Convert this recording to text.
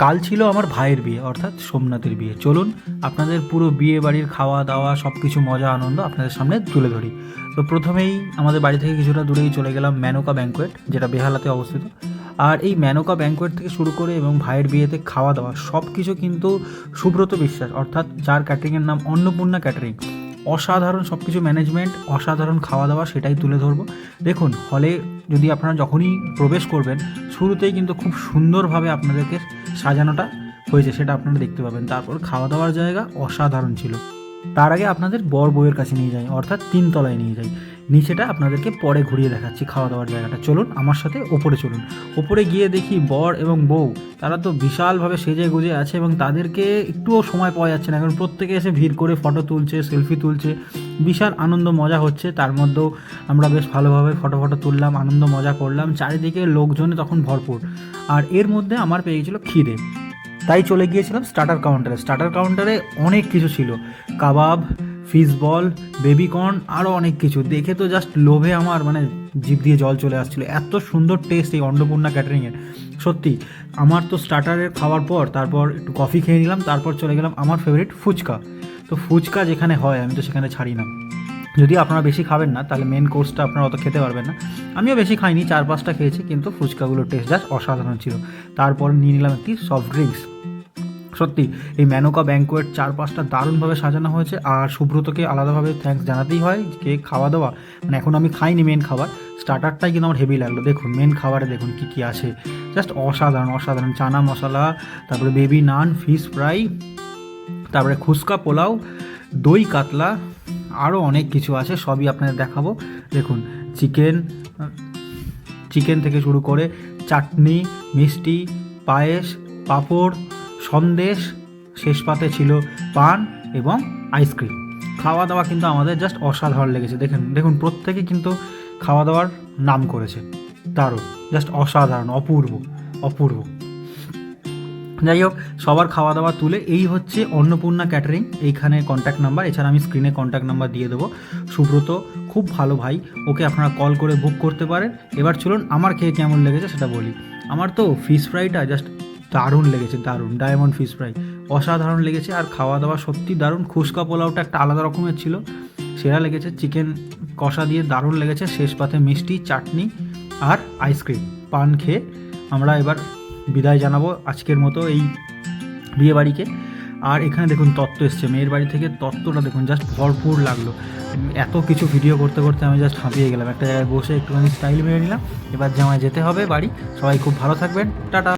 কাল ছিল আমার ভাইয়ের বিয়ে, অর্থাৎ সোমনাথের বিয়ে। চলুন আপনাদের পুরো বিয়ে বাড়ির খাওয়া দাওয়া সব কিছু মজা আনন্দ আপনাদের সামনে তুলে ধরি। তো প্রথমেই আমাদের বাড়ি থেকে কিছুটা দূরেই চলে গেলাম মেনকা ব্যাঙ্কোয়েট, যেটা বেহালাতে অবস্থিত। আর এই মেনকা ব্যাঙ্কোয়েট থেকে শুরু করে এবং ভাইয়ের বিয়েতে খাওয়া দাওয়া সব কিছু কিন্তু সুব্রত বিশ্বাস, অর্থাৎ যার ক্যাটারিংয়ের নাম অন্নপূর্ণা ক্যাটারিং। অসাধারণ সব কিছু ম্যানেজমেন্ট, অসাধারণ খাওয়া দাওয়া, সেটাই তুলে ধরবো। দেখুন, হলে যদি আপনারা যখনই প্রবেশ করবেন শুরুতেই কিন্তু খুব সুন্দরভাবে আপনাদেরকে সাজানোটা হয়েছে, সেটা আপনারা দেখতে পাবেন। তারপর খাওয়া দাওয়ার জায়গা অসাধারণ ছিল। তার আগে আপনাদের বর বউয়ের কাছে নিয়ে যাই, অর্থাৎ তিনতলায় নিয়ে যাই। নিচেটা আপনাদেরকে পরে ঘুরিয়ে দেখাচ্ছি খাওয়া দাওয়ার জায়গাটা। চলুন আমার সাথে ওপরে চলুন। ওপরে গিয়ে দেখি বর এবং বউ তারা তো বিশালভাবে সেজে গুজে আছে এবং তাদেরকে একটুও সময় পাওয়া যাচ্ছে না, কারণ প্রত্যেকে এসে ভিড় করে ফটো তুলছে, সেলফি তুলছে, বিশাল আনন্দ মজা হচ্ছে। তার মধ্যেও আমরা বেশ ভালোভাবে ফটো তুললাম, আনন্দ মজা করলাম। চারিদিকে লোকজনে তখন ভরপুর। আর এর মধ্যে আমার পেয়ে গেছিলো খিদে, তাই চলে গিয়েছিলাম স্টার্টার কাউন্টারে। স্টার্টার কাউন্টারে অনেক কিছু ছিল, কাবাব, ফিশ বল, বেবিকর্ন, আরও অনেক কিছু। দেখে তো জাস্ট লোভে আমার জিভ দিয়ে জল চলে আসছিলো, এত সুন্দর টেস্ট এই অন্নপূর্ণা ক্যাটারিংয়ের। সত্যি আমার তো স্টার্টারের খাওয়ার পর তারপর একটু কফি খেয়ে নিলাম, তারপর চলে গেলাম আমার ফেভারিট ফুচকা। তো ফুচকা যেখানে হয় আমি তো সেখানে ছাড়ি না। যদি আপনারা বেশি খাবেন না তাহলে মেন কোর্সটা আপনারা অত খেতে পারবেন না। আমিও বেশি খাইনি, 4-5টা খেয়েছি, কিন্তু ফুচকাগুলোর টেস্ট জাস্ট অসাধারণ ছিল। তারপর নিয়ে নিলাম একটি সফট ড্রিঙ্কস। সত্যি এই মেনকা ব্যাঙ্কোয়েট 4-5টা দারুণভাবে সাজানো হয়েছে। আর সুব্রতকে আলাদাভাবে থ্যাঙ্কস জানাতেই হয়, যে খাওয়া দাওয়া এখন আমি খাইনি মেন খাবার, স্টার্টারটাই কিন্তু আমার হেভি লাগলো। দেখুন মেন খাবারে দেখুন কী কী আছে, জাস্ট অসাধারণ অসাধারণ। চানা মশলা, তারপরে বেবি নান, ফিশ ফ্রাই, তারপরে খুস্কা পোলাও, দই কাতলা, আরও অনেক কিছু আছে, সবই আপনাদের দেখাবো। দেখুন চিকেন থেকে শুরু করে চাটনি, মিষ্টি, পায়েস, পাঁপড়, সন্দেশ, শেষ পাতে ছিল পান এবং আইসক্রিম। খাওয়া দাওয়া কিন্তু আমাদের জাস্ট অসাধারণ লেগেছে। দেখুন প্রত্যেকে কিন্তু খাওয়া দাওয়ার নাম করেছে, দারুণ, জাস্ট অসাধারণ, অপূর্ব অপূর্ব। যাই হোক, সবার খাওয়া দাওয়া তুলে এই হচ্ছে অন্নপূর্ণা ক্যাটারিং, এইখানে কন্ট্যাক্ট নাম্বার, এছাড়া আমি স্ক্রিনে কন্ট্যাক্ট নাম্বার দিয়ে দেবো। সুব্রত খুব ভালো ভাই, ওকে আপনারা কল করে বুক করতে পারেন। এবার চলুন আমার খেয়ে কেমন লেগেছে সেটা বলি। আমার তো ফিশ ফ্রাইটা জাস্ট দারুণ লেগেছে, দারুণ, ডায়মন্ড ফিশ ফ্রাই অসাধারণ লেগেছে। আর খাওয়া দাওয়া সত্যি দারুণ। খুস্কা পোলাওটা একটা আলাদা রকমের ছিল, সেরা লেগেছে। চিকেন কষা দিয়ে দারুণ লেগেছে। শেষ পাতে মিষ্টি, চাটনি আর আইসক্রিম, পান খেয়ে আমরা এবার বিদায় জানাবো আজকের মতো এই বিয়ে বাড়িকে। আর এখানে দেখুন তত্ত্ব এসছে মেয়ের বাড়ি থেকে, তত্ত্বটা দেখুন জাস্ট ভরপুর লাগলো। এত কিছু ভিডিও করতে করতে আমি জাস্ট হাঁপিয়ে গেলাম। একটা জায়গায় বসে একটুখানি স্টাইল মেরে নিলাম। এবার জামায় যেতে হবে বাড়ি। সবাই খুব ভালো থাকবেন, টাটা।